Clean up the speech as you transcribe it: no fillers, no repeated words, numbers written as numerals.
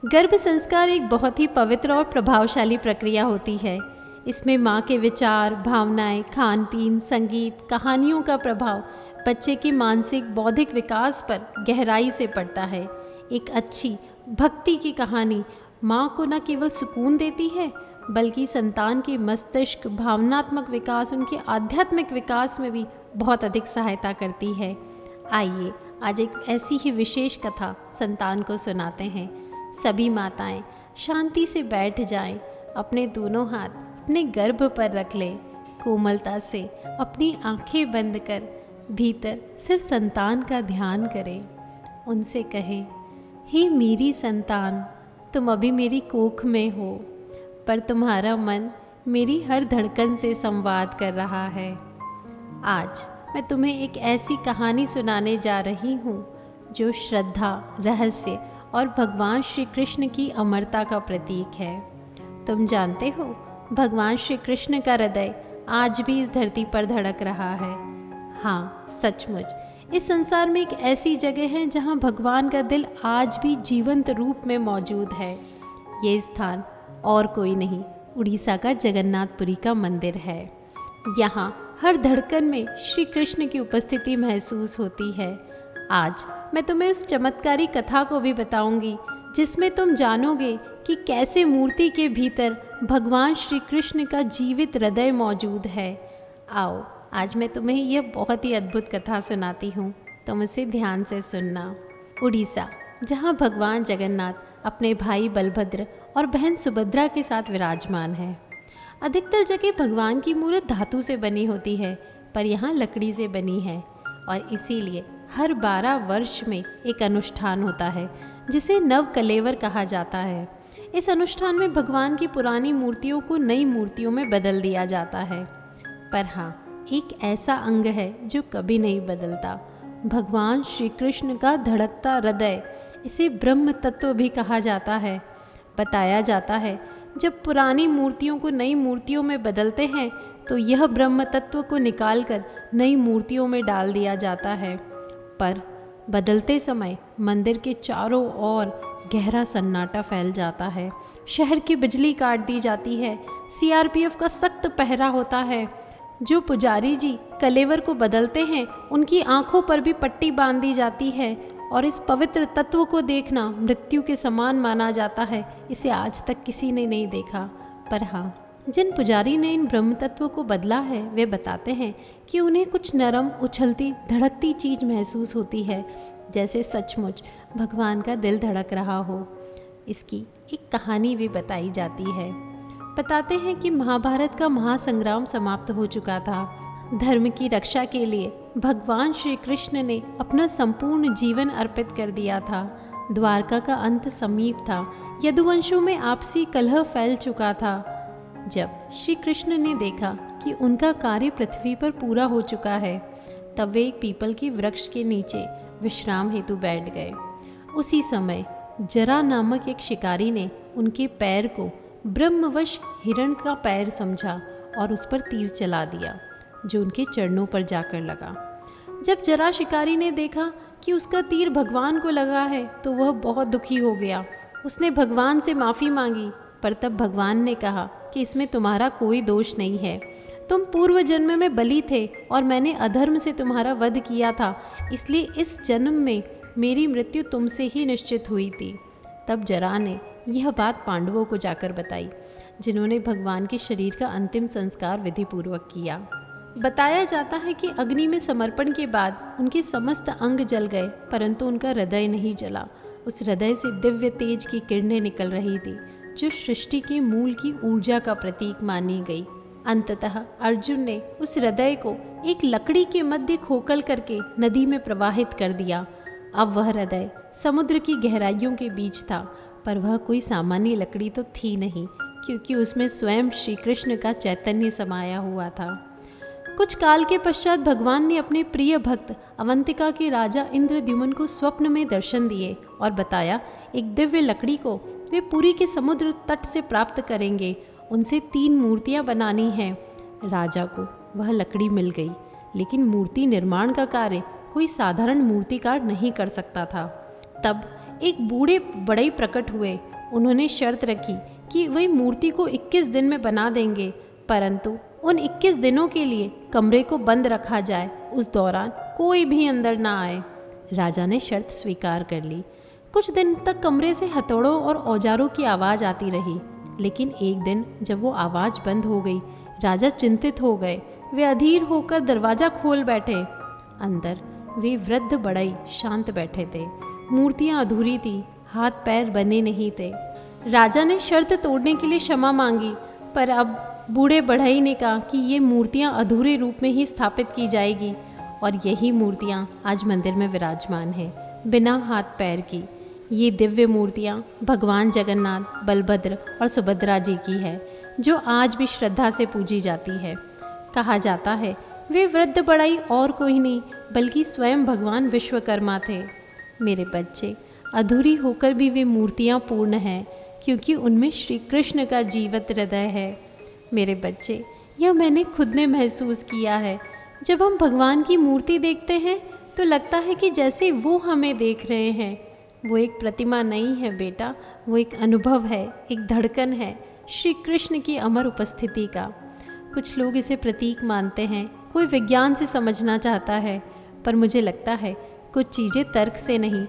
गर्भ संस्कार एक बहुत ही पवित्र और प्रभावशाली प्रक्रिया होती है। इसमें माँ के विचार, भावनाएं, खान पीन, संगीत, कहानियों का प्रभाव बच्चे के मानसिक बौद्धिक विकास पर गहराई से पड़ता है। एक अच्छी भक्ति की कहानी माँ को न केवल सुकून देती है बल्कि संतान के मस्तिष्क, भावनात्मक विकास, उनके आध्यात्मिक विकास में भी बहुत अधिक सहायता करती है। आइए आज एक ऐसी ही विशेष कथा संतान को सुनाते हैं। सभी माताएं शांति से बैठ जाएं, अपने दोनों हाथ अपने गर्भ पर रख लें, कोमलता से अपनी आंखें बंद कर भीतर सिर्फ संतान का ध्यान करें। उनसे कहें, हे मेरी संतान, तुम अभी मेरी कोख में हो, पर तुम्हारा मन मेरी हर धड़कन से संवाद कर रहा है। आज मैं तुम्हें एक ऐसी कहानी सुनाने जा रही हूँ जो श्रद्धा, रहस्य और भगवान श्री कृष्ण की अमरता का प्रतीक है। तुम जानते हो, भगवान श्री कृष्ण का हृदय आज भी इस धरती पर धड़क रहा है। हाँ, सचमुच इस संसार में एक ऐसी जगह है जहाँ भगवान का दिल आज भी जीवंत रूप में मौजूद है। ये स्थान और कोई नहीं, उड़ीसा का जगन्नाथपुरी का मंदिर है। यहाँ हर धड़कन में श्री कृष्ण की उपस्थिति महसूस होती है। आज मैं तुम्हें उस चमत्कारी कथा को भी बताऊंगी जिसमें तुम जानोगे कि कैसे मूर्ति के भीतर भगवान श्री कृष्ण का जीवित हृदय मौजूद है। आओ, आज मैं तुम्हें यह बहुत ही अद्भुत कथा सुनाती हूँ, तुम इसे ध्यान से सुनना। उड़ीसा, जहाँ भगवान जगन्नाथ अपने भाई बलभद्र और बहन सुभद्रा के साथ विराजमान है। अधिकतर जगह भगवान की मूर्त धातु से बनी होती है, पर यहाँ लकड़ी से बनी है और इसीलिए हर 12 वर्ष में एक अनुष्ठान होता है जिसे नव कलेवर कहा जाता है। इस अनुष्ठान में भगवान की पुरानी मूर्तियों को नई मूर्तियों में बदल दिया जाता है। पर हाँ, एक ऐसा अंग है जो कभी नहीं बदलता, भगवान श्री कृष्ण का धड़कता हृदय। इसे ब्रह्म तत्व भी कहा जाता है। बताया जाता है, जब पुरानी मूर्तियों को नई मूर्तियों में बदलते हैं तो यह ब्रह्म तत्व को निकालकर नई मूर्तियों में डाल दिया जाता है। पर बदलते समय मंदिर के चारों ओर गहरा सन्नाटा फैल जाता है। शहर की बिजली काट दी जाती है। सीआरपीएफ का सख्त पहरा होता है। जो पुजारी जी कलेवर को बदलते हैं उनकी आंखों पर भी पट्टी बांध दी जाती है और इस पवित्र तत्व को देखना मृत्यु के समान माना जाता है। इसे आज तक किसी ने नहीं देखा। पर हाँ, जिन पुजारी ने इन ब्रह्म तत्व को बदला है वे बताते हैं कि उन्हें कुछ नरम, उछलती, धड़कती चीज़ महसूस होती है, जैसे सचमुच भगवान का दिल धड़क रहा हो। इसकी एक कहानी भी बताई जाती है। बताते हैं कि महाभारत का महासंग्राम समाप्त हो चुका था। धर्म की रक्षा के लिए भगवान श्री कृष्ण ने अपना संपूर्ण जीवन अर्पित कर दिया था। द्वारका का अंत समीप था। यदुवंशों में आपसी कलह फैल चुका था। जब श्री कृष्ण ने देखा कि उनका कार्य पृथ्वी पर पूरा हो चुका है, तब वे एक पीपल के वृक्ष के नीचे विश्राम हेतु बैठ गए। उसी समय जरा नामक एक शिकारी ने उनके पैर को ब्रह्मवश हिरण का पैर समझा और उस पर तीर चला दिया, जो उनके चरणों पर जाकर लगा। जब जरा शिकारी ने देखा कि उसका तीर भगवान को लगा है तो वह बहुत दुखी हो गया। उसने भगवान से माफ़ी मांगी, पर तब भगवान ने कहा कि इसमें तुम्हारा कोई दोष नहीं है। तुम पूर्व जन्म में बलि थे और मैंने अधर्म से तुम्हारा वध किया था, इसलिए इस जन्म में मेरी मृत्यु तुमसे ही निश्चित हुई थी। तब जरा ने यह बात पांडवों को जाकर बताई, जिन्होंने भगवान के शरीर का अंतिम संस्कार विधिपूर्वक किया। बताया जाता है कि अग्नि में समर्पण के बाद उनके समस्त अंग जल गए, परंतु उनका हृदय नहीं जला। उस हृदय से दिव्य तेज की किरणें निकल रही थी, जो सृष्टि के मूल की ऊर्जा का प्रतीक मानी गई। अंततः अर्जुन ने उस हृदय को एक लकड़ी के मध्य खोखल करके नदी में प्रवाहित कर दिया। अब वह हृदय समुद्र की गहराइयों के बीच था, पर वह कोई सामान्य लकड़ी तो थी नहीं, क्योंकि उसमें स्वयं श्री कृष्ण का चैतन्य समाया हुआ था। कुछ काल के पश्चात भगवान ने अपने प्रिय भक्त अवंतिका के राजा इंद्रद्युम्न को स्वप्न में दर्शन दिए और बताया, एक दिव्य लकड़ी को वे पुरी के समुद्र तट से प्राप्त करेंगे। उनसे 3 मूर्तियां बनानी हैं। राजा को वह लकड़ी मिल गई, लेकिन मूर्ति निर्माण का कार्य कोई साधारण मूर्तिकार नहीं कर सकता था। तब एक बूढ़े बड़ई प्रकट हुए उन्होंने शर्त रखी कि वे मूर्ति को 21 दिन में बना देंगे, परंतु उन 21 दिनों के लिए कमरे को बंद रखा जाए, उस दौरान कोई भी अंदर ना आए। राजा ने शर्त स्वीकार कर ली। कुछ दिन तक कमरे से हथौड़ों और औजारों की आवाज़ आती रही, लेकिन एक दिन जब वो आवाज़ बंद हो गई, राजा चिंतित हो गए। वे अधीर होकर दरवाज़ा खोल बैठे। अंदर वे वृद्ध बढ़ई शांत बैठे थे। मूर्तियाँ अधूरी थी, हाथ पैर बने नहीं थे। राजा ने शर्त तोड़ने के लिए क्षमा मांगी, पर अब बूढ़े बढ़ई ने कहा कि ये मूर्तियाँ अधूरे रूप में ही स्थापित की जाएगी, और यही मूर्तियाँ आज मंदिर में विराजमान हैं, बिना हाथ पैर की। ये दिव्य मूर्तियाँ भगवान जगन्नाथ, बलभद्र और सुभद्रा जी की है, जो आज भी श्रद्धा से पूजी जाती है। कहा जाता है वे वृद्ध बढ़ई और कोई नहीं बल्कि स्वयं भगवान विश्वकर्मा थे। मेरे बच्चे, अधूरी होकर भी वे मूर्तियाँ पूर्ण हैं, क्योंकि उनमें श्री कृष्ण का जीवित हृदय है। मेरे बच्चे, यह मैंने खुद ने महसूस किया है। जब हम भगवान की मूर्ति देखते हैं तो लगता है कि जैसे वो हमें देख रहे हैं। वो एक प्रतिमा नहीं है बेटा, वो एक अनुभव है, एक धड़कन है श्री कृष्ण की अमर उपस्थिति का। कुछ लोग इसे प्रतीक मानते हैं, कोई विज्ञान से समझना चाहता है, पर मुझे लगता है कुछ चीज़ें तर्क से नहीं